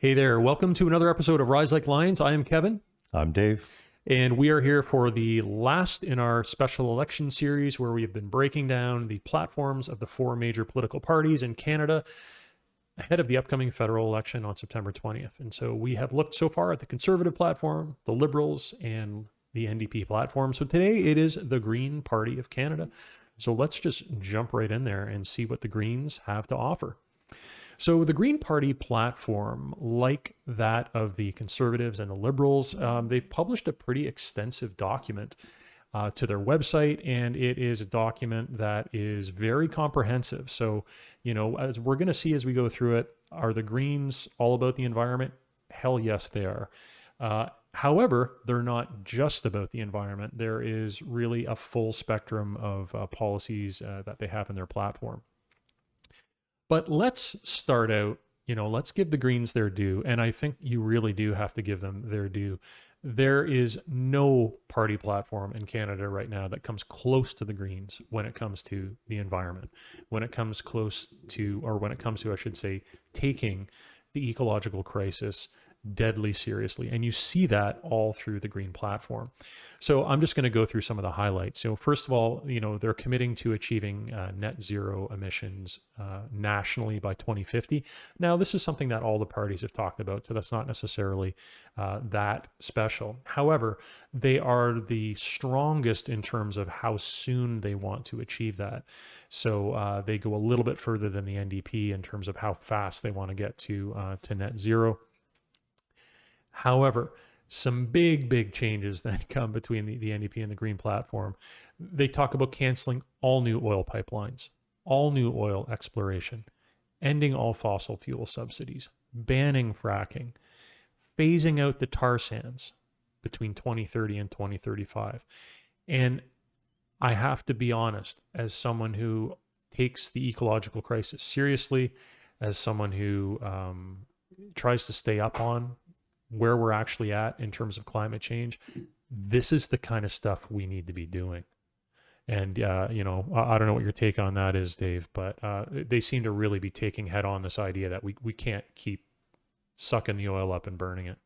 Hey there, welcome to another episode of Rise Like Lions. I am Kevin, I'm Dave. and we are here for the last in our special election series where we have been breaking down the platforms of the four major political parties in Canada ahead of the upcoming federal election on September 20th. And so we have looked so far at the Conservative platform, the Liberals, and the NDP platform. So today it is the Green Party of Canada. So let's just jump right in there and see what the Greens have to offer. So the Green Party platform, like that of the Conservatives and the Liberals, they've published a pretty extensive document to their website, and it is a document that is very comprehensive. So, as we're going to see as we go through it, are the Greens all about the environment? Hell yes, they are. However, they're not just about the environment. There is really a full spectrum of policies that they have in their platform. But let's start out, let's give the Greens their due. And I think you really do have to give them their due. There is no party platform in Canada right now that comes close to the Greens when it comes to the environment, when it comes to, I should say, taking the ecological crisis deadly seriously. And you see that all through the Green platform. So I'm just going to go through some of the highlights. So first of all, they're committing to achieving net zero emissions nationally by 2050. Now, this is something that all the parties have talked about, so that's not necessarily that special. However, they are the strongest in terms of how soon they want to achieve that. So they go a little bit further than the NDP in terms of how fast they want to get to net zero. However, some big changes that come between the NDP and the Green platform. They talk about canceling all new oil pipelines, all new oil exploration, ending all fossil fuel subsidies, banning fracking, phasing out the tar sands between 2030 and 2035. And I have to be honest, as someone who takes the ecological crisis seriously, as someone who tries to stay up on where we're actually at in terms of climate change, this is the kind of stuff we need to be doing. And, I don't know what your take on that is, Dave, but they seem to really be taking head on this idea that we can't keep sucking the oil up and burning it.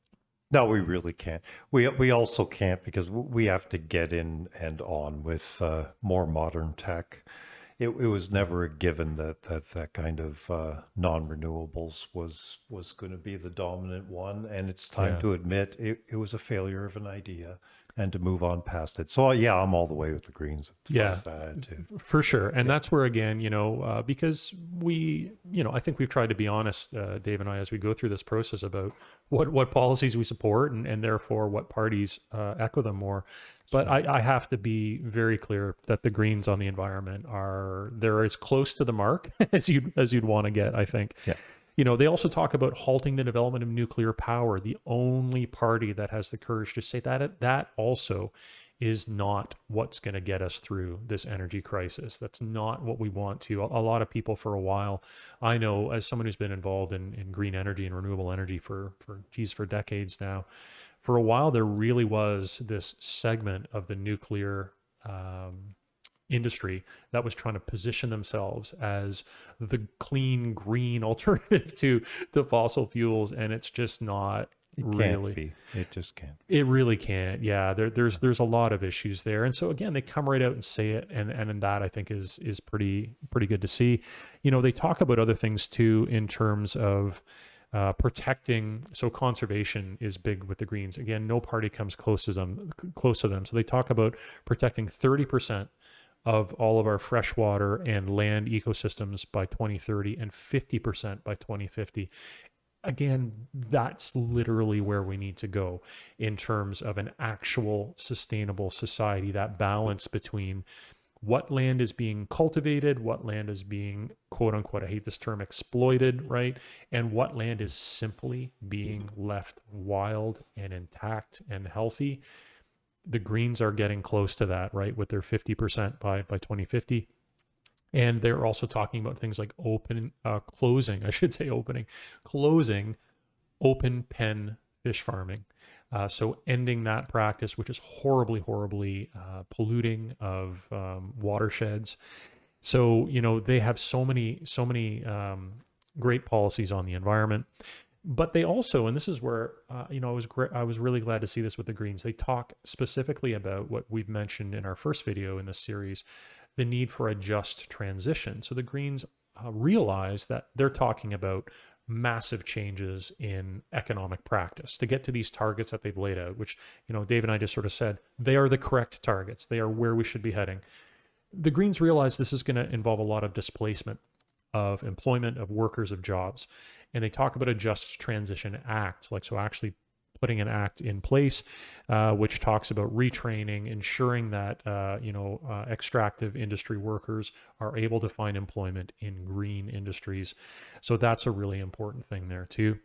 No, we really can't. We also can't because we have to get in and on with more modern tech. It was never a given that kind of non-renewables was going to be the dominant one, and it's time to admit it was a failure of an idea and to move on past it. So yeah, I'm all the way with the Greens as far as that attitude. For sure. And that's where, again, because we, I think we've tried to be honest, Dave and I, as we go through this process about what policies we support and therefore what parties echo them more. But I have to be very clear that the Greens on the environment they're as close to the mark as you'd want to get, I think. Yeah. They also talk about halting the development of nuclear power. The only party that has the courage to say that also is not what's going to get us through this energy crisis. That's not what we want to. A lot of people for a while, I know as someone who's been involved in green energy and renewable energy for decades now, for a while there really was this segment of the nuclear industry that was trying to position themselves as the clean green alternative to fossil fuels, and it's just not. It just can't. It really can't. Yeah, there's a lot of issues there, and so again, they come right out and say it, and that I think is pretty good to see. They talk about other things too in terms of protecting. So conservation is big with the Greens. Again, no party comes close to them. So they talk about protecting 30% of all of our freshwater and land ecosystems by 2030 and 50% by 2050. Again, that's literally where we need to go in terms of an actual sustainable society, that balance between what land is being cultivated, what land is being, quote unquote, I hate this term, exploited, right? And what land is simply being left wild and intact and healthy. The Greens are getting close to that, right? With their 50% by 2050. And they're also talking about things like closing open pen fish farming. So ending that practice, which is horribly polluting of watersheds. So, they have so many great policies on the environment. But they also, and this is where I was really glad to see this with the Greens. They talk specifically about what we've mentioned in our first video in this series, the need for a just transition. So the Greens realize that they're talking about massive changes in economic practice to get to these targets that they've laid out, which, Dave and I just sort of said, they are the correct targets. They are where we should be heading. The Greens realize this is going to involve a lot of displacement of employment, of workers, of jobs. And they talk about a Just Transition Act, so actually putting an act in place, which talks about retraining, ensuring that extractive industry workers are able to find employment in green industries. So that's a really important thing there too.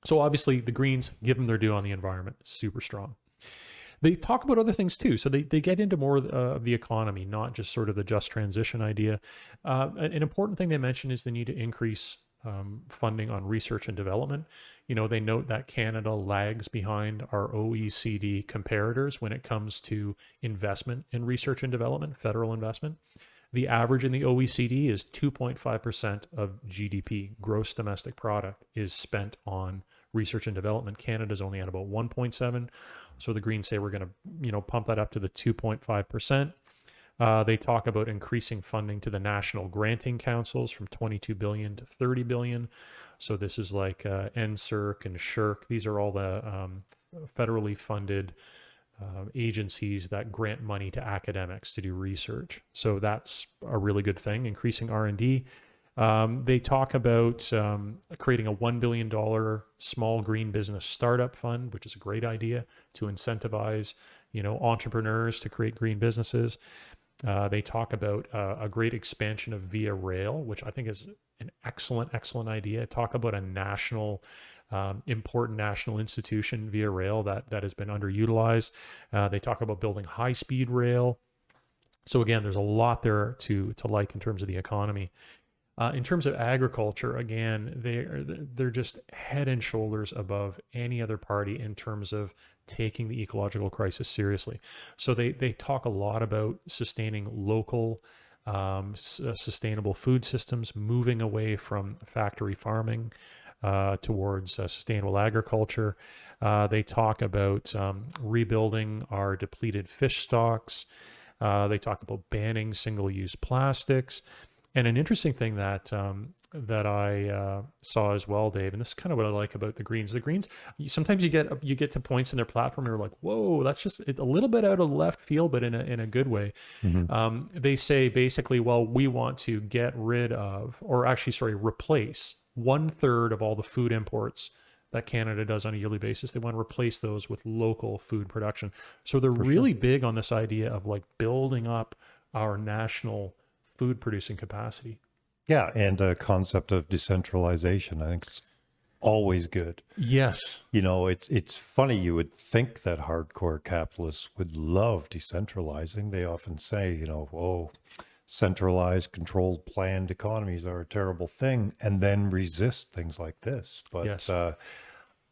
So obviously the Greens, give them their due on the environment, super strong. They talk about other things too. So they get into more of the economy, not just sort of the just transition idea. An important thing they mention is the need to increase funding on research and development. They note that Canada lags behind our OECD comparators when it comes to investment in research and development, federal investment. The average in the OECD is 2.5% of GDP, gross domestic product, is spent on research and development. Canada's only at about 1.7. So the Greens say we're going to, pump that up to the 2.5%. They talk about increasing funding to the national granting councils from 22 billion to 30 billion. So this is like NSERC and SHIRC. These are all the federally funded agencies that grant money to academics to do research. So that's a really good thing, increasing R&D. They talk about creating a $1 billion small green business startup fund, which is a great idea to incentivize, entrepreneurs to create green businesses. They talk about a great expansion of via rail, which I think is an excellent idea. Talk about a national, important national institution via rail that has been underutilized. They talk about building high-speed rail. So again, there's a lot there to like in terms of the economy. In terms of agriculture, again, they're just head and shoulders above any other party in terms of taking the ecological crisis seriously. So they talk a lot about sustaining local, sustainable food systems, moving away from factory farming towards sustainable agriculture. They talk about rebuilding our depleted fish stocks. They talk about banning single-use plastics. And an interesting thing that I saw as well, Dave, and this is kind of what I like about the Greens. The Greens, sometimes you get to points in their platform, you're like, whoa, that's just a little bit out of left field, but in a good way. Mm-hmm. They say basically, well, we want to get rid of, or actually, sorry, replace 1/3 of all the food imports that Canada does on a yearly basis. They want to replace those with local food production. So they're really big on this idea of like building up our national food producing capacity. Yeah, and a concept of decentralization, I think it's always good. Yes. It's funny, you would think that hardcore capitalists would love decentralizing. They often say, oh, centralized, controlled, planned economies are a terrible thing, and then resist things like this. But Yes.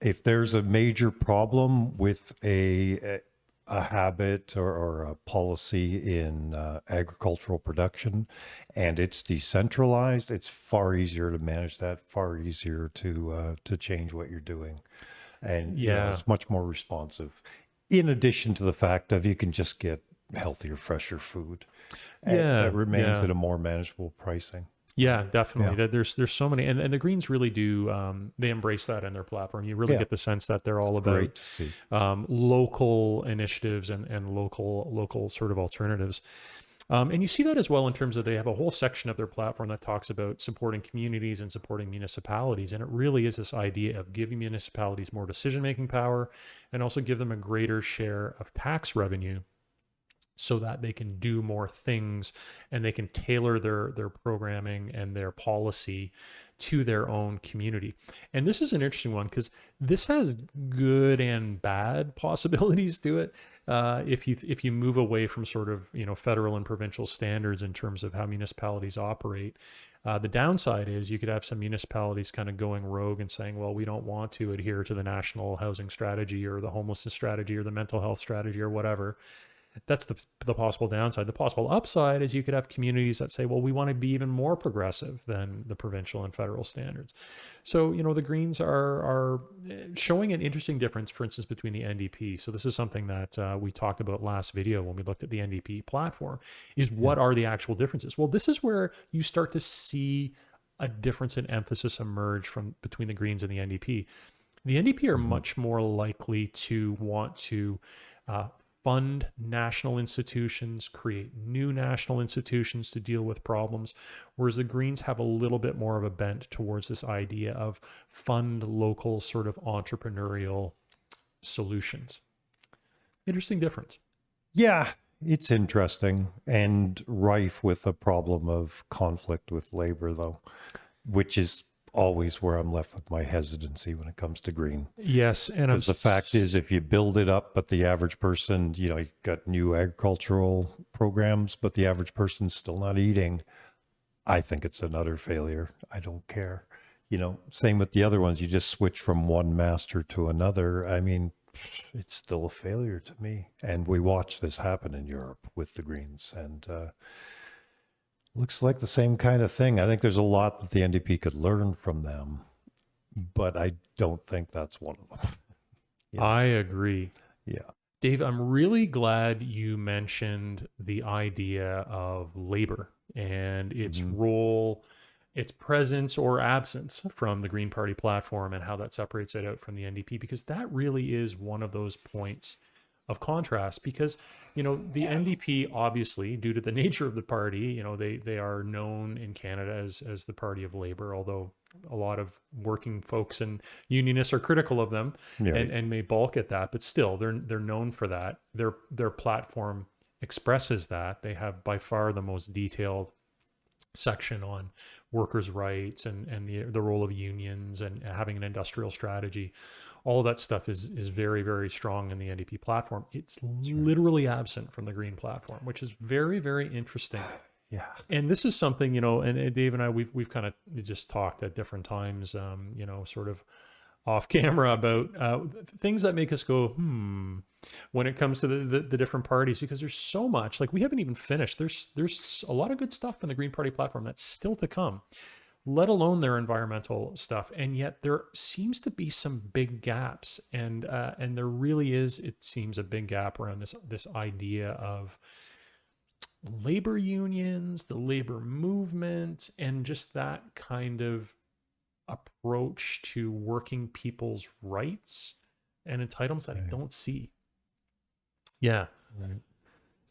If there's a major problem with a habit or a policy in agricultural production and it's decentralized, it's far easier to manage that, far easier to change what you're doing. And it's much more responsive. In addition to the fact of you can just get healthier, fresher food that remains at a more manageable pricing. Yeah, definitely. Yeah. There's so many, and the Greens really do. They embrace that in their platform. You really get the sense that they're all about great to see. Local initiatives and local sort of alternatives. And you see that as well in terms of they have a whole section of their platform that talks about supporting communities and supporting municipalities. And it really is this idea of giving municipalities more decision-making power and also give them a greater share of tax revenue so that they can do more things and they can tailor their programming and their policy to their own community. And this is an interesting one because this has good and bad possibilities to it. If you move away from sort of federal and provincial standards in terms of how municipalities operate, the downside is you could have some municipalities kind of going rogue and saying, well, we don't want to adhere to the national housing strategy or the homelessness strategy or the mental health strategy or whatever. That's the possible downside. The possible upside is you could have communities that say, well, we want to be even more progressive than the provincial and federal standards. So, the Greens are showing an interesting difference, for instance, between the NDP. So this is something that we talked about last video when we looked at the NDP platform, is what are the actual differences? Well, this is where you start to see a difference in emphasis emerge from between the Greens and the NDP. The NDP are much more likely to want to fund national institutions, create new national institutions to deal with problems, whereas the Greens have a little bit more of a bent towards this idea of fund local sort of entrepreneurial solutions. Interesting difference. Yeah, it's interesting and rife with a problem of conflict with labor, though, which is always where I'm left with my hesitancy when it comes to green. Yes, and Because the fact is, if you build it up, but the average person, you got new agricultural programs, but the average person's still not eating, I think it's an utter failure. I don't care. Same with the other ones. You just switch from one master to another. I mean, it's still a failure to me. And we watch this happen in Europe with the Greens. And looks like the same kind of thing. I think there's a lot that the NDP could learn from them, but I don't think that's one of them. Yeah. I agree. Yeah. Dave, I'm really glad you mentioned the idea of labor and its role, its presence or absence from the Green Party platform, and how that separates it out from the NDP, because that really is one of those points of contrast. Because the NDP, obviously, due to the nature of the party, they are known in Canada as the party of labor, although a lot of working folks and unionists are critical of them, and may balk at that, but still they're known for that. Their platform expresses that. They have by far the most detailed section on workers' rights and the role of unions and having an industrial strategy. All of that stuff is very, very strong in the NDP platform. It's literally absent from the Green platform, which is very, very interesting. Yeah. And this is something, and Dave and I, we've kind of just talked at different times, sort of off camera about things that make us go, when it comes to the different parties, because there's so much, like we haven't even finished. There's a lot of good stuff in the Green Party platform that's still to come, let alone their environmental stuff. And yet there seems to be some big gaps, and there really is, it seems, a big gap around this idea of labor unions, the labor movement, and just that kind of approach to working people's rights and entitlements that I don't see. Yeah. Right.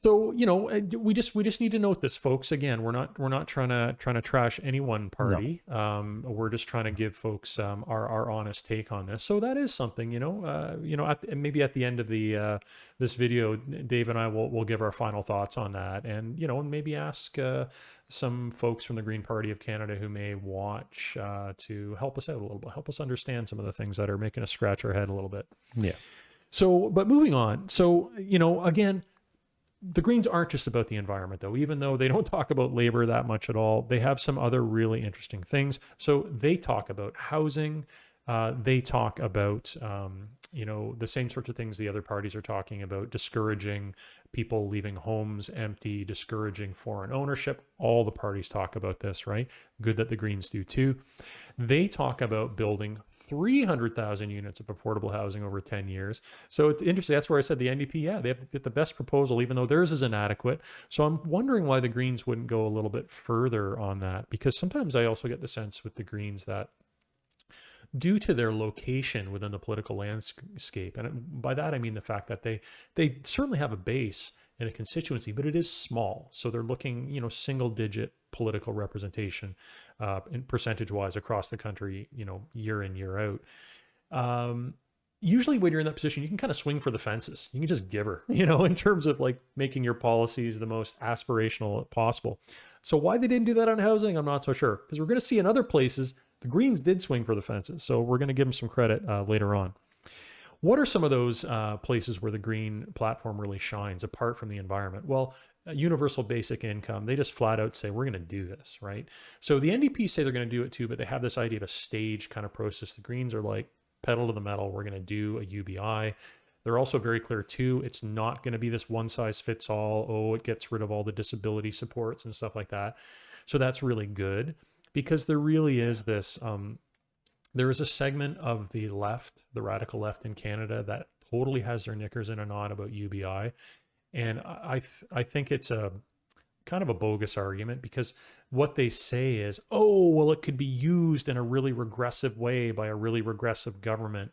So, we just need to note this, folks. Again, we're not trying to trash any one party. No. We're just trying to give folks our honest take on this. So that is something, maybe at the end of the this video, Dave and I will give our final thoughts on that, and maybe ask some folks from the Green Party of Canada who may watch to help us out a little bit, help us understand some of the things that are making us scratch our head a little bit. Yeah. So, but moving on. So, again, the Greens aren't just about the environment, though. Even though they don't talk about labor that much at all, they have some other really interesting things. So they talk about housing. They talk about, the same sorts of things the other parties are talking about, discouraging people leaving homes empty, discouraging foreign ownership. All the parties talk about this, right? Good that the Greens do too. They talk about building 300,000 units of affordable housing over 10 years. So it's interesting. That's where I said the NDP, they have the best proposal, even though theirs is inadequate. So I'm wondering why the Greens wouldn't go a little bit further on that, because sometimes I also get the sense with the Greens that due to their location within the political landscape, and by that I mean the fact that they certainly have a base in a constituency, but it is small. So they're looking, single digit political representation in percentage-wise across the country, year in, year out. Usually when you're in that position, you can kind of swing for the fences. You can just give her, in terms of like making your policies the most aspirational possible. So why they didn't do that on housing, I'm not so sure. Because we're going to see in other places, the Greens did swing for the fences. So we're going to give them some credit later on. What are some of those places where the Green platform really shines apart from the environment? Well, universal basic income, they just flat out say, we're going to do this, right? So the NDP say they're going to do it too, but they have this idea of a stage kind of process. The Greens are like, pedal to the metal, we're going to do a UBI. They're also very clear too, it's not going to be this one size fits all. Oh, it gets rid of all the disability supports and stuff like that. So that's really good, because there really is this, there is a segment of the left, the radical left in Canada, that totally has their knickers in a knot about UBI. And I think it's a kind of a bogus argument, because what they say is, oh, well, it could be used in a really regressive way by a really regressive government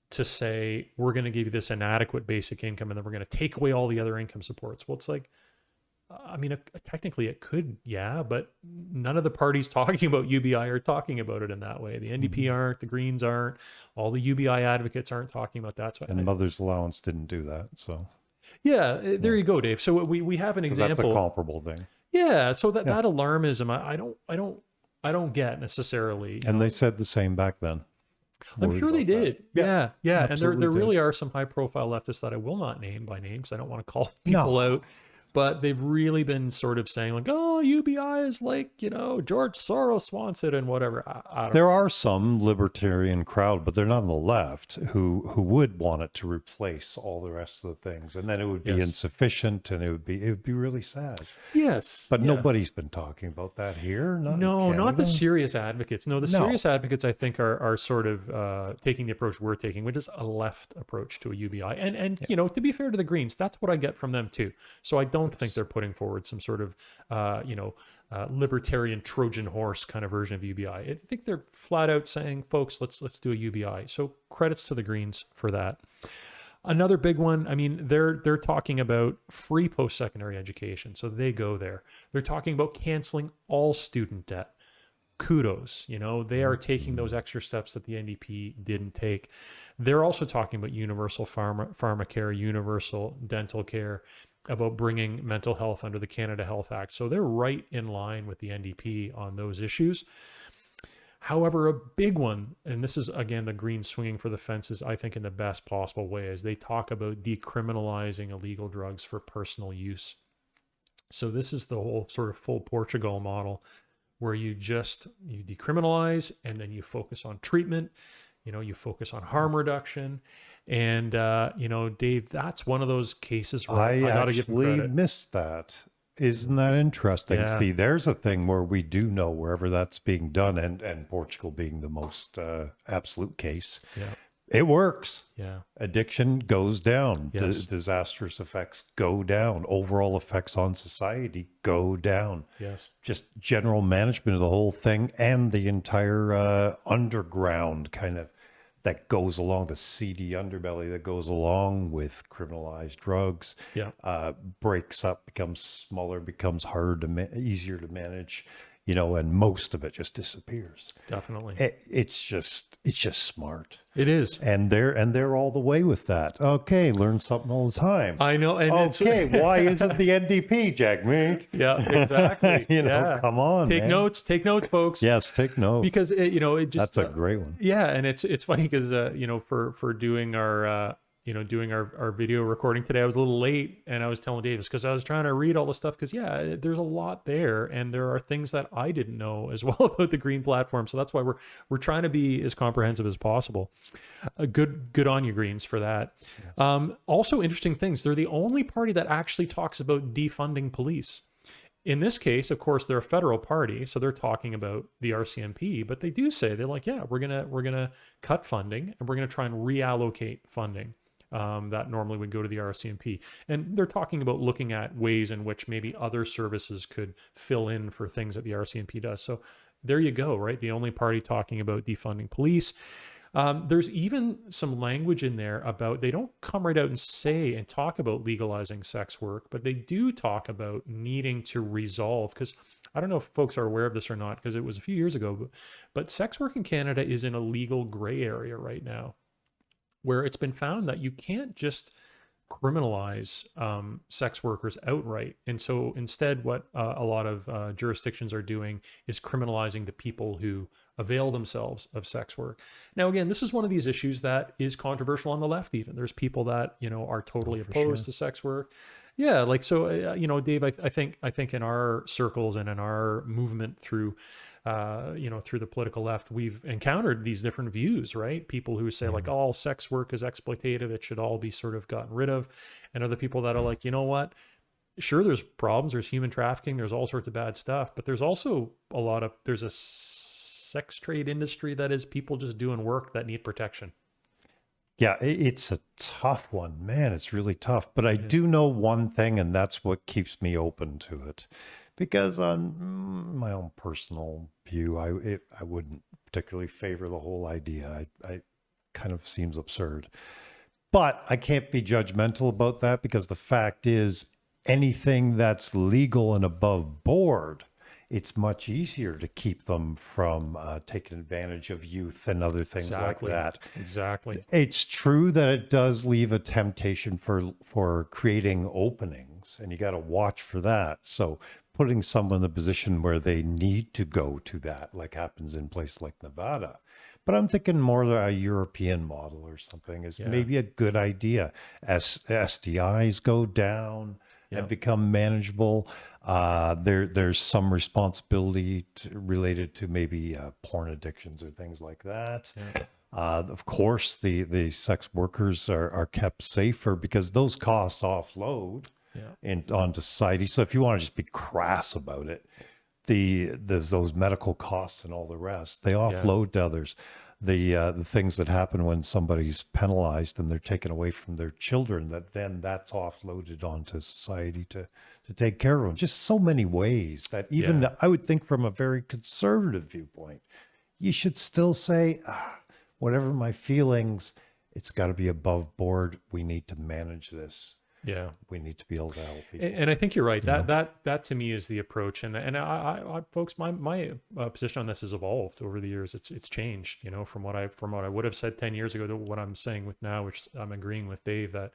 to say, we're going to give you this inadequate basic income and then we're going to take away all the other income supports. Well, it's like, I mean, technically it could, yeah, but none of the parties talking about UBI are talking about it in that way. The NDP aren't, the Greens aren't, all the UBI advocates aren't talking about that. So And mother's allowance didn't do that. So yeah, there you go, Dave. So we have an 'cause that's a example. comparable thing. Yeah, so that Yeah. that alarmism, I don't get necessarily. And they said the same back then. I'm Worried sure they about that. did. Yeah. And absolutely there did. really are some high profile leftists that I will not name by name, because I don't want to call people out. But they've really been sort of saying like, oh, UBI is like, George Soros wants it and whatever. I don't There are some libertarian crowd, but they're not on the left, who would want it to replace all the rest of the things, and then it would be Yes. insufficient, and it would be really sad. Yes. But yes. nobody's been talking about that here. Not in No, not the Canada. serious advocates. No, the No. serious advocates, I think, are sort of taking the approach we're taking, which is a left approach to a UBI. And to be fair to the Greens, that's what I get from them too. So I don't think they're putting forward some sort of, libertarian Trojan horse kind of version of UBI. I think they're flat out saying, folks, let's do a UBI. So credits to the Greens for that. Another big one, I mean, they're talking about free post-secondary education. So they go there. They're talking about canceling all student debt. Kudos, they are taking those extra steps that the NDP didn't take. They're also talking about universal pharmacare, universal dental care, about bringing mental health under the Canada Health Act. So they're right in line with the NDP on those issues. However, a big one, and this is, again, the Greens swinging for the fences, I think in the best possible way, is they talk about decriminalizing illegal drugs for personal use. So this is the whole sort of full Portugal model, where you decriminalize and then you focus on treatment, you focus on harm reduction. And, Dave, that's one of those cases where I got to give them actually credit. missed that. Isn't that interesting? Yeah. See, there's a thing where we do know wherever that's being done, and Portugal being the most absolute case, Yeah. it works. Yeah. Addiction goes down. Yes. Disastrous effects go down. Overall effects on society go down. Yes. Just general management of the whole thing, and the entire underground kind of that goes along, the seedy underbelly that goes along with criminalized drugs, Yeah. breaks up, becomes smaller, becomes harder easier to manage, and most of it just disappears. Definitely. It's just smart. It is. And they're all the way with that. Okay, learn something all the time. I know. And Okay, why isn't the NDP, Jackmate? yeah, exactly. Yeah. Come on, Take man. notes, folks. Yes, take notes. Because it just That's a great one. yeah, and it's funny because for doing our doing our video recording today, I was a little late, and I was telling Davis, because I was trying to read all the stuff, because there's a lot there, and there are things that I didn't know as well about the Green platform. So that's why we're trying to be as comprehensive as possible. Good on you, Greens, for that. Yes. Also interesting things. They're the only party that actually talks about defunding police. In this case, of course, they're a federal party, so they're talking about the RCMP, but they do say, they're like, yeah, we're gonna cut funding, and we're gonna try and reallocate funding that normally would go to the RCMP. And they're talking about looking at ways in which maybe other services could fill in for things that the RCMP does. So there you go, right? The only party talking about defunding police. There's even some language in there about, they don't come right out and say and talk about legalizing sex work, but they do talk about needing to resolve, because I don't know if folks are aware of this or not, because it was a few years ago, but sex work in Canada is in a legal gray area right now, where it's been found that you can't just criminalize sex workers outright. And so instead, what a lot of jurisdictions are doing is criminalizing the people who avail themselves of sex work. Now, again, this is one of these issues that is controversial on the left. Even there's people that are totally opposed to sex work. Yeah, like, so Dave, I think in our circles and in our movement through through the political left, we've encountered these different views, right? People who say like all sex work is exploitative, it should all be sort of gotten rid of, and other people that are like, you know what? Sure, there's problems, there's human trafficking, there's all sorts of bad stuff, but there's also there's a sex trade industry that is people just doing work that need protection. Yeah, it's a tough one, man. It's really tough. But I do know one thing, and that's what keeps me open to it. Because on my own personal view, I wouldn't particularly favor the whole idea. I kind of seems absurd. But I can't be judgmental about that because the fact is, anything that's legal and above board, it's much easier to keep them from taking advantage of youth and other things Exactly. like that. Exactly. It's true that it does leave a temptation for creating openings, and you got to watch for that. So putting someone in a position where they need to go to that, like happens in places like Nevada. But I'm thinking more a European model or something is maybe a good idea. As STIs go down and become manageable, there's some responsibility related to maybe porn addictions or things like that. Of course, the sex workers are kept safer because those costs offload onto society. So if you want to just be crass about it, there's those medical costs and all the rest, they offload to others. The things that happen when somebody's penalized and they're taken away from their children, that's offloaded onto society to take care of them. Just so many ways that even I would think from a very conservative viewpoint, you should still say, whatever my feelings, it's got to be above board. We need to manage this. Yeah. We need to be able to help people. And I think you're right. That to me is the approach. And I folks, my position on this has evolved over the years. It's changed, from what I would have said 10 years ago to what I'm saying with now, which I'm agreeing with Dave, that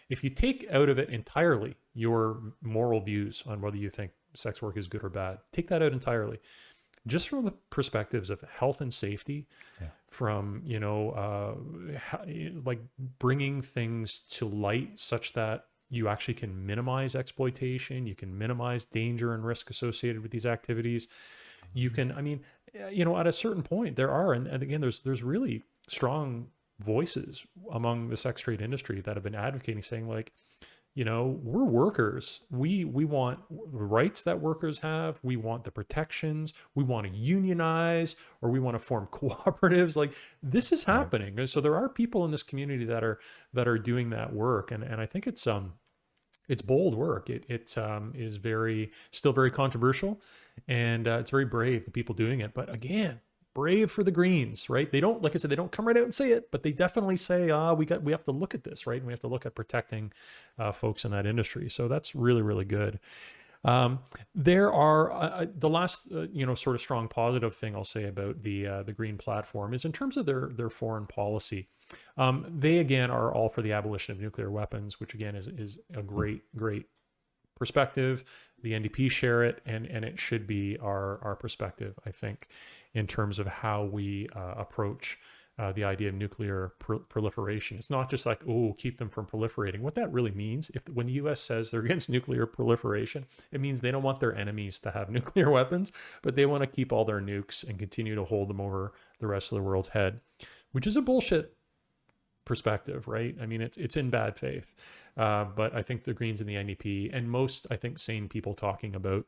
if you take out of it entirely your moral views on whether you think sex work is good or bad, take that out entirely. Just from the perspectives of health and safety, from, like bringing things to light such that you actually can minimize exploitation, you can minimize danger and risk associated with these activities. You can, at a certain point there are, and again, there's really strong voices among the sex trade industry that have been advocating, saying like, we're workers. We want the rights that workers have. We want the protections. We want to unionize, or we want to form cooperatives. Like this is happening. And so there are people in this community that are doing that work. And I think it's bold work. It is still very controversial, and it's very brave, the people doing it. But again, brave for the Greens, right? They don't, like I said, they don't come right out and say it, but they definitely say, we have to look at this, right? And we have to look at protecting folks in that industry. So that's really, really good. There are the last, sort of strong positive thing I'll say about the Green platform is in terms of their foreign policy. They again are all for the abolition of nuclear weapons, which again is a great perspective. The NDP share it, and it should be our perspective, I think, in terms of how we approach the idea of nuclear proliferation. It's not just like, keep them from proliferating. What that really means, when the US says they're against nuclear proliferation, it means they don't want their enemies to have nuclear weapons, but they want to keep all their nukes and continue to hold them over the rest of the world's head, which is a bullshit perspective, right? I mean, it's in bad faith. But I think the Greens and the NDP and most, I think, sane people talking about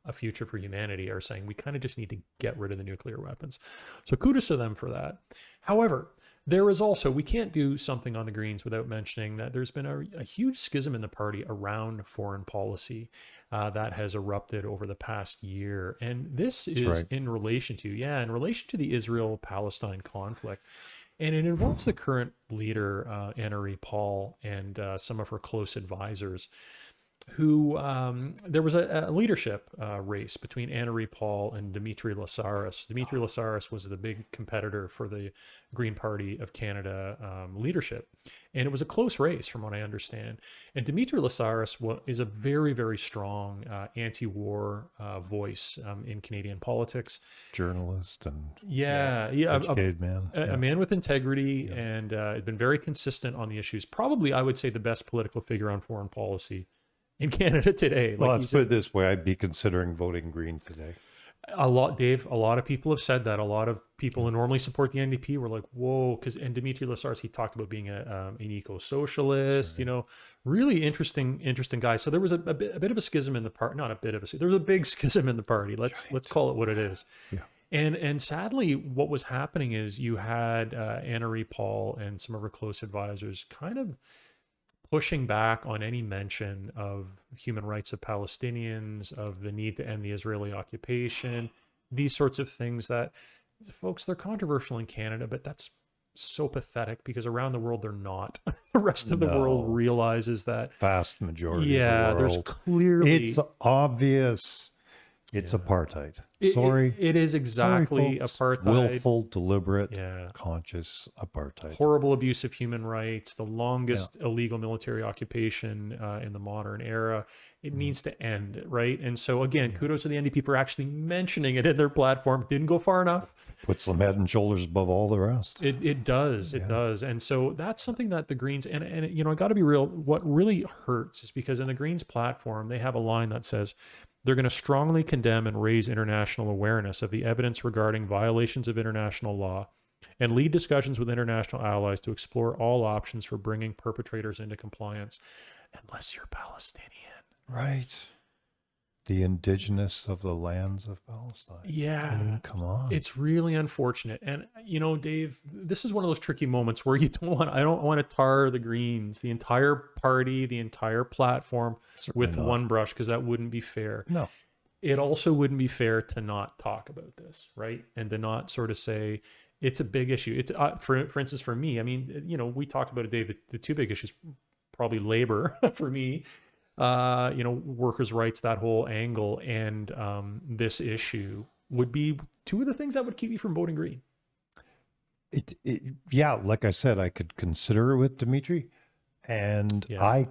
a future for humanity are saying we kind of just need to get rid of the nuclear weapons. So kudos to them for that. However, there is also, we can't do something on the Greens without mentioning that there's been a huge schism in the party around foreign policy that has erupted over the past year. And this is in relation to the Israel-Palestine conflict. And it involves the current leader, Anna Paul, and some of her close advisors, who there was a leadership race between Anna Paul and Dimitri Lassaris. Dimitri Lassaris was the big competitor for the Green Party of Canada leadership. And it was a close race from what I understand. And Dimitri Lassaris is a very, very strong anti-war voice in Canadian politics. Journalist and educated man. A man with integrity and had been very consistent on the issues. Probably, I would say, the best political figure on foreign policy in Canada today. Well, let's put it this way. I'd be considering voting Green today. Dave, a lot of people have said that. A lot of people who normally support the NDP were like, whoa, because, and Dmitry Lasars, he talked about being an eco-socialist, you know, really interesting guy. So there was a bit of a schism in the party, not a bit of a, there was a big schism in the party. Let's call it what it is. Yeah. And sadly, what was happening is you had Anna-Marie Paul and some of her close advisors kind of pushing back on any mention of human rights of Palestinians, of the need to end the Israeli occupation, these sorts of things that, folks, they're controversial in Canada, but that's so pathetic because around the world they're not. The rest of the world realizes that. Vast majority Yeah, of the world. there's clearly... It's obvious. It's apartheid. Sorry. It is exactly folks. apartheid. Willful, deliberate, Yeah. conscious apartheid. Horrible abuse of human rights, the longest illegal military occupation in the modern era. It needs to end, right? And so again, kudos to the NDP for actually mentioning it in their platform. Didn't go far enough. Puts them head and shoulders above all the rest. It does. It does. And so that's something that the Greens, and you know, I got to be real, what really hurts is because in the Greens platform, they have a line that says, they're going to strongly condemn and raise international awareness of the evidence regarding violations of international law and lead discussions with international allies to explore all options for bringing perpetrators into compliance, unless you're Palestinian. Right. The indigenous of the lands of Palestine. Yeah. I mean, come on. It's really unfortunate. And, you know, Dave, this is one of those tricky moments where I don't want to tar the Greens, the entire party, the entire platform with one brush, because that wouldn't be fair. No. It also wouldn't be fair to not talk about this, right? And to not sort of say, it's a big issue. It's for instance, for me, I mean, you know, we talked about it, Dave, the two big issues, probably labor for me, you know, workers' rights, that whole angle, and this issue would be two of the things that would keep me from voting Green. Yeah, like I said, I could consider it with Dmitry, and I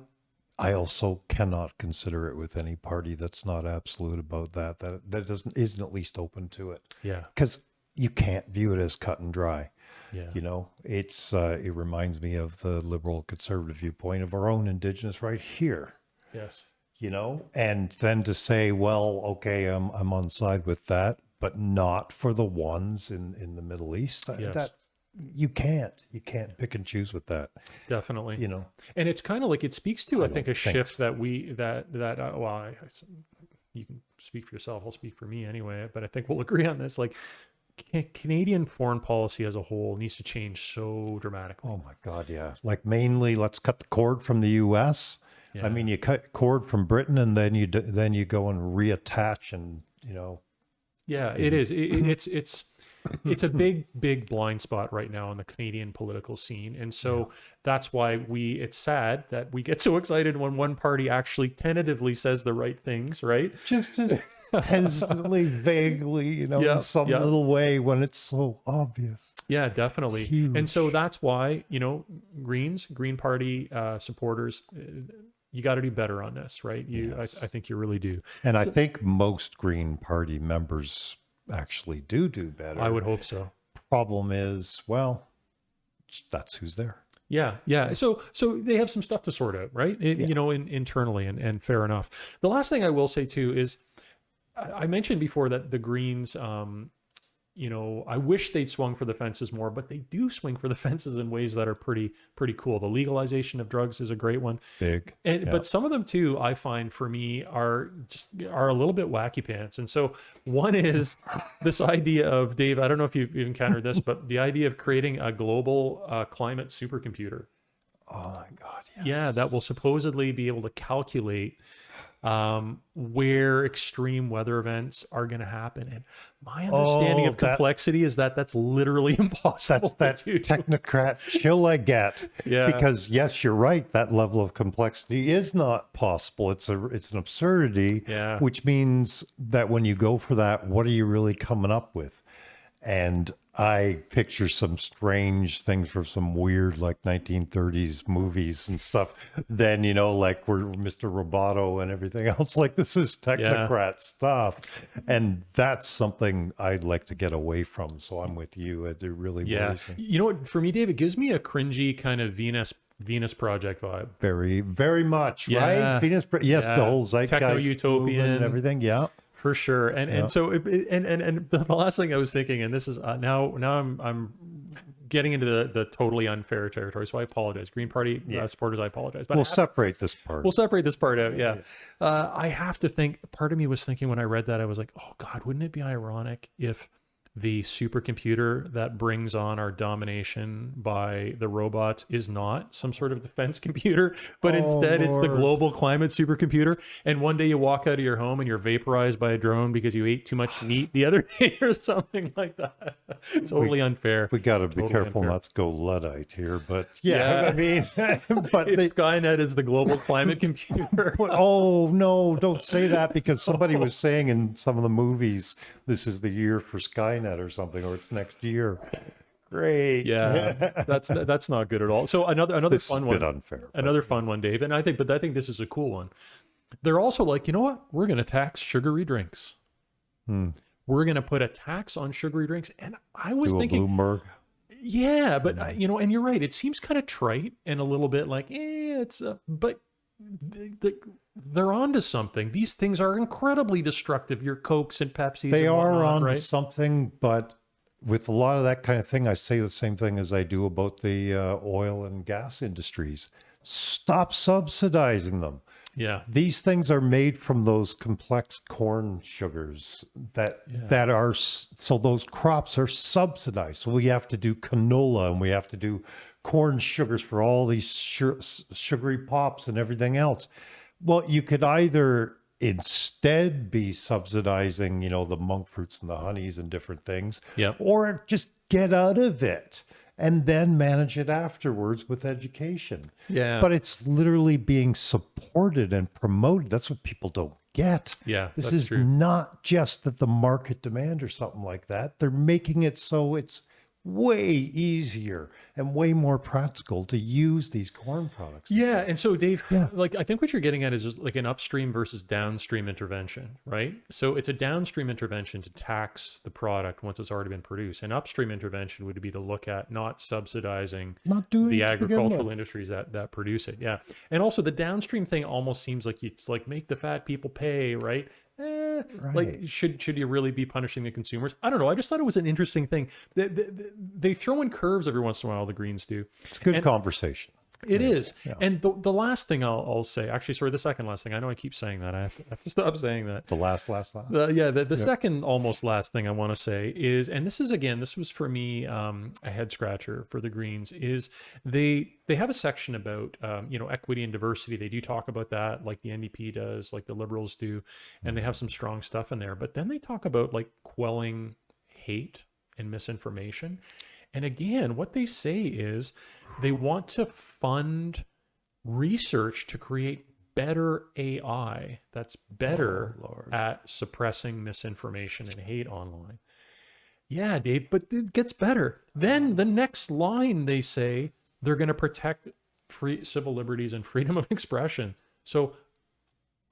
also cannot consider it with any party that's not absolute about that isn't at least open to it. Yeah, because you can't view it as cut and dry. Yeah, you know, it's it reminds me of the liberal conservative viewpoint of our own indigenous right here. Yes. You know, and then to say, well, okay, I'm on side with that, but not for the ones in the Middle East. Yes. That you can't pick and choose with that. Definitely. You know, and it's kind of like it speaks to, I think, a shift that you can speak for yourself. I'll speak for me anyway, but I think we'll agree on this. Like, Canadian foreign policy as a whole needs to change so dramatically. Oh my God, yeah. Like mainly, let's cut the cord from the U.S. Yeah. I mean, you cut cord from Britain, and then you go and reattach, and you know. Yeah, it is. It's a big blind spot right now in the Canadian political scene, and so that's why it's sad that we get so excited when one party actually tentatively says the right things, right? Just hesitantly, vaguely, you know, in some little way when it's so obvious. Yeah, definitely. Huge. And so that's why, you know, Green Party supporters, you got to do better on this, right? I think you really do. And I think most Green Party members actually do better. I would hope so. Problem is, well, that's who's there. Yeah. So they have some stuff to sort out, right? You know, internally, and fair enough. The last thing I will say too is, I mentioned before that the Greens, you know, I wish they'd swung for the fences more, but they do swing for the fences in ways that are pretty cool. The legalization of drugs is a great one. Big. But some of them too, I find for me are a little bit wacky pants. And so one is this idea of, Dave, I don't know if you've encountered this, but the idea of creating a global climate supercomputer. Oh my God. Yes. Yeah. That will supposedly be able to calculate where extreme weather events are going to happen. And my understanding of complexity is that that's literally impossible. That's that technocrat chill I get. Yeah. Because yes, you're right. That level of complexity is not possible. It's an absurdity. Yeah. Which means that when you go for that, what are you really coming up with? And I picture some strange things from some weird like 1930s movies and stuff. Then, you know, like we're Mr. Roboto and everything else. Like this is technocrat stuff. And that's something I'd like to get away from. So I'm with you. It really worries me. You know what, for me, Dave, it gives me a cringy kind of Venus Project vibe. Very, very much, right? Venus, yes, the whole zeitgeist techno-utopian and everything. Yeah. For sure. And so and the last thing I was thinking, and this is now I'm getting into the totally unfair territory, so I apologize. Green Party supporters, I apologize. But We'll separate this part. we'll separate this part out. Yeah. I have to think, part of me was thinking when I read that, I was like, oh God, wouldn't it be ironic if the supercomputer that brings on our domination by the robots is not some sort of defense computer, but instead it's the global climate supercomputer. And one day you walk out of your home and you're vaporized by a drone because you ate too much meat the other day or something like that. Totally unfair. We got to be careful not to go Luddite here, but I mean, but if Skynet is the global climate computer. oh no, don't say that, because somebody was saying in some of the movies, this is the year for Skynet or something, or it's next year. Great. Yeah, that's not good at all. So another This fun is a one. bit unfair. Another fun one, Dave. And I think this is a cool one. They're also like, you know what? We're going to tax sugary drinks. We're going to put a tax on sugary drinks. And I was thinking, Bloomberg. yeah, but and you're right. It seems kind of trite and a little bit like, but they're onto something. These things are incredibly destructive. Your Cokes and Pepsis. They and are whatnot, on right? something, but with a lot of that kind of thing, I say the same thing as I do about the oil and gas industries. Stop subsidizing them. Yeah. These things are made from those complex corn sugars that are, so those crops are subsidized. So we have to do canola and we have to do corn sugars for all these sugary pops and everything else. Well, you could either instead be subsidizing, the monk fruits and the honeys and different things, or just get out of it and then manage it afterwards with education. Yeah. But it's literally being supported and promoted. That's what people don't get. Yeah, This that's is true. not just that the market demand or something like that. They're making it so it's way easier and way more practical to use these corn products. Yeah, and so Dave, like I think what you're getting at is just like an upstream versus downstream intervention, right? So it's a downstream intervention to tax the product once it's already been produced. An upstream intervention would be to look at not subsidizing Not doing the it to begin agricultural with. industries that produce it. Yeah, and also the downstream thing almost seems like it's like make the fat people pay, right? Like should you really be punishing the consumers? I don't know. I just thought it was an interesting thing. They throw in curves every once in a while. The Greens do. It's a good conversation. It is. And the last thing I'll say, actually, sorry, the second last thing. I know I keep saying that. I have to stop saying that. The last. The second almost last thing I want to say is, and this was for me a head scratcher for the Greens, is they have a section about equity and diversity. They do talk about that, like the NDP does, like the Liberals do, and they have some strong stuff in there. But then they talk about like quelling hate and misinformation. And again, what they say is they want to fund research to create better AI that's better at suppressing misinformation and hate online. Yeah, Dave, but it gets better. Then the next line, they say they're going to protect free civil liberties and freedom of expression. So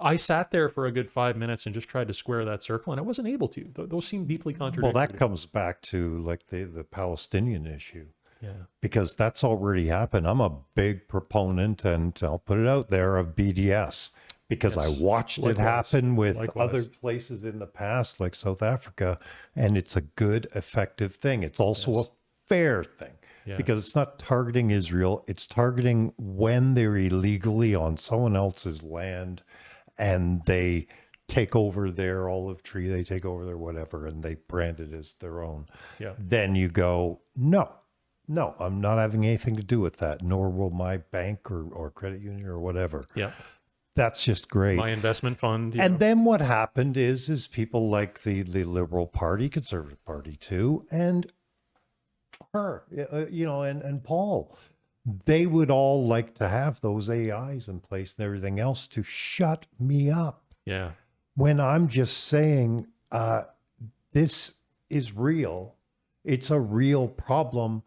I sat there for a good 5 minutes and just tried to square that circle, and I wasn't able to. Those seem deeply contradictory. Well, that comes back to like the Palestinian issue. Yeah. Because that's already happened. I'm a big proponent, and I'll put it out there, of BDS, because I watched it happen with other places in the past, like South Africa, and it's a good, effective thing. It's also a fair thing. Because it's not targeting Israel, it's targeting when they're illegally on someone else's land and they take over their olive tree, they take over their whatever, and they brand it as their own. Yeah. Then you go, no, I'm not having anything to do with that, nor will my bank or credit union or whatever. Yeah. That's just great. My investment fund. And then what happened is people like the Liberal Party, Conservative Party too, and her, and Paul, they would all like to have those AIs in place and everything else to shut me up. Yeah. When I'm just saying, this is real. It's a real problem.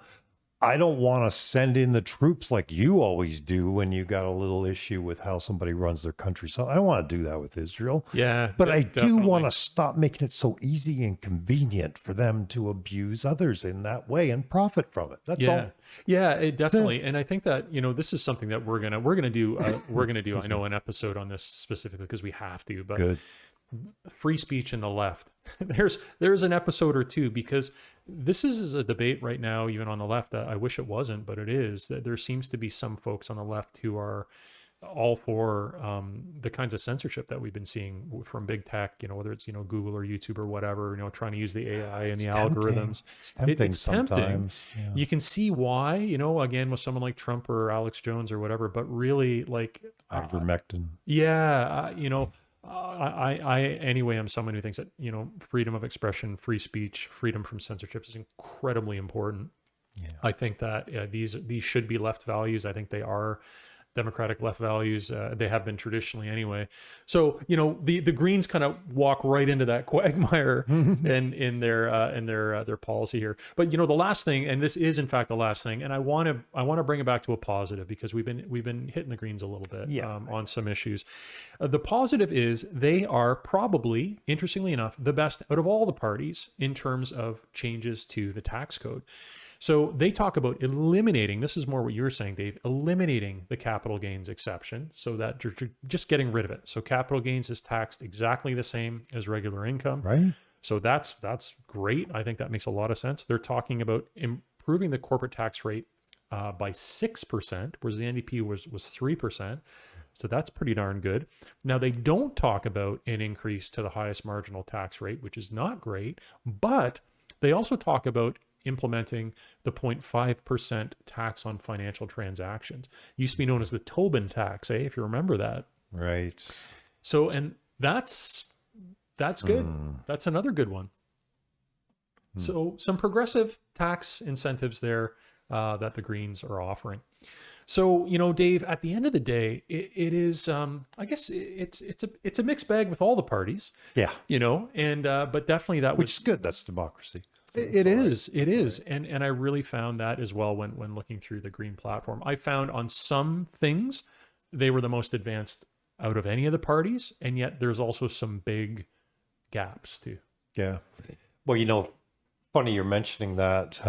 I don't want to send in the troops like you always do when you got a little issue with how somebody runs their country. So I don't want to do that with Israel. Yeah. But I do want to stop making it so easy and convenient for them to abuse others in that way and profit from it. That's all. Yeah, it definitely. And I think that, this is something that we're going to do, I know, an episode on this specifically because we have to, but Good. free speech and the left. There's an episode or two, because this is a debate right now, even on the left. I wish it wasn't, but it is. That there seems to be some folks on the left who are all for the kinds of censorship that we've been seeing from big tech, whether it's, Google or YouTube or whatever, trying to use the AI and the algorithms. It's tempting It's tempting. sometimes. Yeah. You can see why, again, with someone like Trump or Alex Jones or whatever, but really, like, Ivermectin. yeah, anyway, I'm someone who thinks that, freedom of expression, free speech, freedom from censorship is incredibly important. Yeah. I think that these should be left values. I think they are democratic left values. They have been traditionally anyway. So, the Greens kind of walk right into that quagmire in their policy here. But, the last thing, and this is in fact the last thing, and I want to bring it back to a positive, because we've been hitting the Greens a little bit on some issues. The positive is they are probably, interestingly enough, the best out of all the parties in terms of changes to the tax code. So they talk about eliminating, this is more what you were saying, Dave, eliminating the capital gains exception, so that you're just getting rid of it. So capital gains is taxed exactly the same as regular income. Right. So that's great. I think that makes a lot of sense. They're talking about improving the corporate tax rate by 6%, whereas the NDP was 3%. So that's pretty darn good. Now, they don't talk about an increase to the highest marginal tax rate, which is not great, but they also talk about implementing the 0.5% tax on financial transactions. Used to be known as the Tobin tax, if you remember that. Right. So, and that's good. That's another good one. So some progressive tax incentives there that the Greens are offering. So, Dave, at the end of the day, it is, I guess it's a mixed bag with all the parties. Yeah. And but definitely that Which is good. That's democracy. It is. And I really found that as well when looking through the Green platform. I found on some things they were the most advanced out of any of the parties, and yet there's also some big gaps too. Yeah. Well, funny you're mentioning that.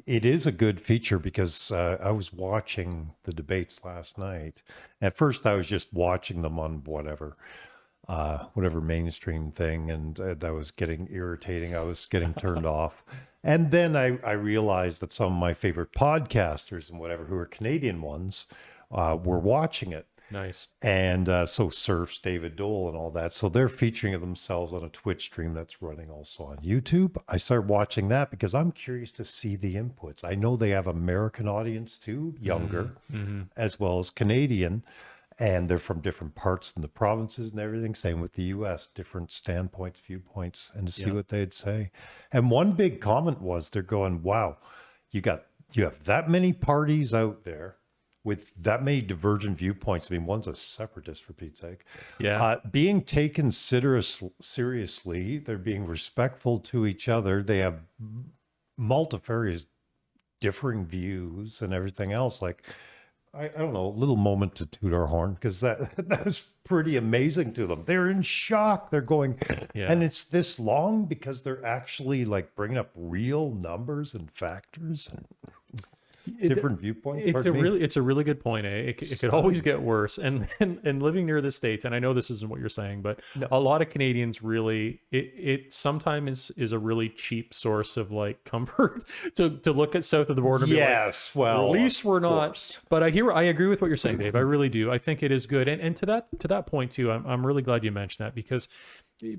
It is a good feature, because I was watching the debates last night. At first, I was just watching them on whatever mainstream thing, and that was getting irritating. I was getting turned off. And then I realized that some of my favorite podcasters and whatever, who are Canadian ones, were watching it. Nice. And so Surfs, David Dole and all that. So they're featuring themselves on a Twitch stream that's running also on YouTube. I started watching that because I'm curious to see the inputs. I know they have American audience too, younger, as well as Canadian. And they're from different parts in the provinces and everything. Same with the US, different standpoints, viewpoints, and to see what they'd say. And one big comment was they're going, wow, you have that many parties out there with that many divergent viewpoints. I mean, one's a separatist, for Pete's sake. Yeah. Being taken seriously, they're being respectful to each other. They have multifarious differing views and everything else. Like, I don't know, a little moment to toot our horn, because that was pretty amazing to them. They're in shock. They're going, and it's this long because they're actually like bringing up real numbers and factors and different viewpoints. It's a really good point. It could always get worse. And living near the States, and I know this isn't what you're saying, but a lot of Canadians really, it sometimes is a really cheap source of like comfort to look at south of the border. And yes, be like, well, at least we're not. But I agree with what you're saying, Dave. I really do. I think it is good. And to that point too, I'm really glad you mentioned that, because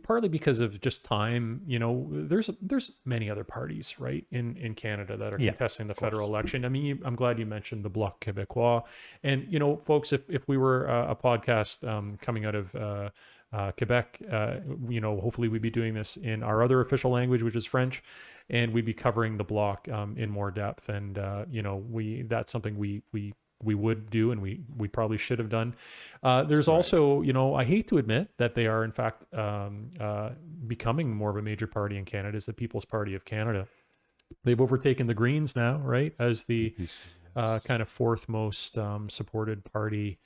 partly because of just time, there's many other parties, right, in Canada that are contesting the federal election. I mean, I'm glad you mentioned the Bloc Québécois. And, folks, if we were a podcast coming out of Quebec, hopefully we'd be doing this in our other official language, which is French, and we'd be covering the Bloc in more depth. And, that's something we would do, and we probably should have done. There's also, I hate to admit that they are in fact becoming more of a major party in Canada, is the People's Party of Canada. They've overtaken the Greens now, right, as the kind of fourth most supported party,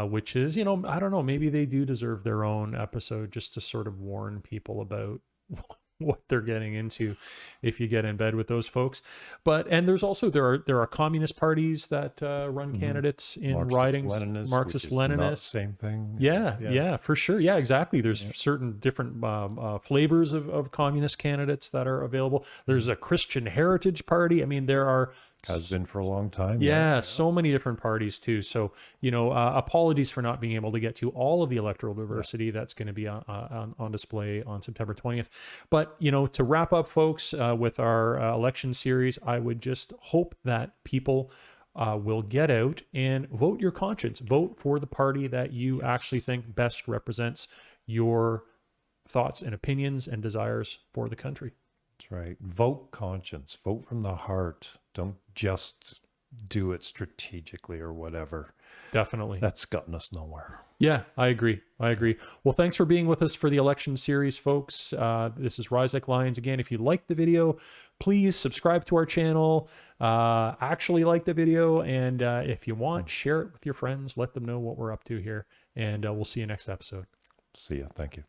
which is, I don't know, maybe they do deserve their own episode just to sort of warn people about what they're getting into if you get in bed with those folks. But and there's also there are communist parties that run candidates in ridings. Marxist Leninists, same thing. yeah, for sure. Yeah, exactly. There's certain different flavors of communist candidates that are available. There's a Christian Heritage Party. I mean, there are Has been for a long time. yeah, so many different parties too. So, apologies for not being able to get to all of the electoral diversity that's going to be on display on September 20th. But, to wrap up, folks, with our election series, I would just hope that people will get out and vote your conscience. Vote for the party that you actually think best represents your thoughts and opinions and desires for the country. That's right. Vote conscience. Vote from the heart. Don't just do it strategically or whatever. Definitely. That's gotten us nowhere. Yeah, I agree. Well, thanks for being with us for the election series, folks. This is Rise Like Lions again. If you liked the video, please subscribe to our channel. Actually like the video. And if you want, share it with your friends. Let them know what we're up to here. And we'll see you next episode. See ya. Thank you.